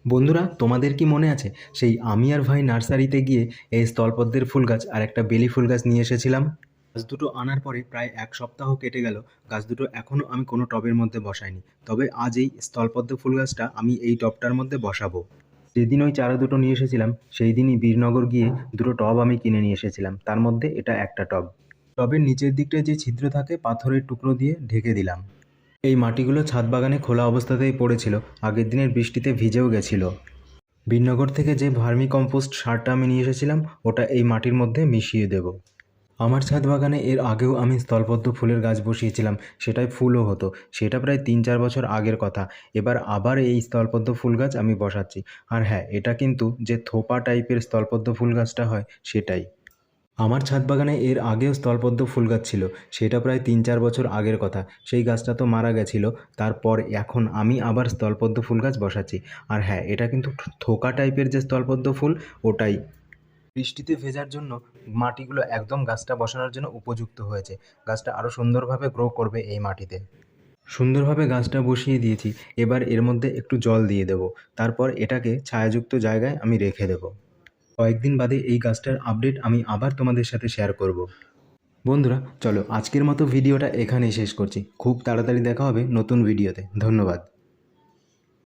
বন্ধুরা, তোমাদের কি মনে আছে সেই আমি আর ভাই নার্সারিতে গিয়ে এই স্থলপদ্মের ফুল গাছ আর একটা বেলি ফুল গাছ নিয়ে এসেছিলাম? গাছ দুটো আনার পরে প্রায় এক সপ্তাহ কেটে গেল। গাছ দুটো এখনও আমি কোনো টবের মধ্যে বসাইনি। তবে আজ এই স্থলপদ্ম ফুল গাছটা আমি এই টবটার মধ্যে বসাবো। যেদিন ওই চারা দুটো নিয়ে এসেছিলাম সেই দিনই বীরনগর গিয়ে দুটো টব আমি কিনে নিয়ে এসেছিলাম। তার মধ্যে এটা একটা টব। টবের নিচের দিকটায় যে ছিদ্র থাকে পাথরের টুকরো দিয়ে ঢেকে দিলাম। এই মাটিগুলো ছাদ বাগানে খোলা অবস্থাতেই পড়েছিল, আগের দিনের বৃষ্টিতে ভিজেও গেছিল। বীরনগর থেকে যে ভার্মি কম্পোস্ট সারটা আমি নিয়ে এসেছিলাম ওটা এই মাটির মধ্যে মিশিয়ে দেব। আমার ছাদ বাগানে এর আগেও আমি স্থলপদ্ম ফুলের গাছ বসিয়েছিলাম, সেটায় ফুলও হতো। সেটা প্রায় ৩-৪ বছর আগের কথা। এবার আবার এই স্থলপদ্ম ফুল গাছ আমি বসাচ্ছি। আর হ্যাঁ, এটা কিন্তু যে থোপা টাইপের স্থলপদ্ম ফুল গাছটা হয় সেটাই। আমার ছাদ বাগানে এর আগেও স্থলপদ্ম ফুল গাছ ছিল, সেটা প্রায় ৩-৪ বছর আগের কথা। সেই গাছটা তো মারা গেছিল। তারপর এখন আমি আবার স্থলপদ্ম ফুল গাছ বসাচ্ছি। আর হ্যাঁ, এটা কিন্তু থোকা টাইপের যে স্থলপদ্ম ফুল ওটাই। বৃষ্টিতে ভেজার জন্য মাটিগুলো একদম গাছটা বসানোর জন্য উপযুক্ত হয়েছে। গাছটা আরও সুন্দরভাবে গ্রো করবে এই মাটিতে। সুন্দরভাবে গাছটা বসিয়ে দিয়েছি। এবার এর মধ্যে একটু জল দিয়ে দেবো। তারপর এটাকে ছায়াযুক্ত জায়গায় আমি রেখে দেবো। কয়েকদিন বাদে এই গাছটার আপডেট আমি আবার তোমাদের সাথে শেয়ার করব। বন্ধুরা, চলো আজকের মতো ভিডিওটা এখানেই শেষ করছি। খুব তাড়াতাড়ি দেখা হবে নতুন ভিডিওতে। ধন্যবাদ।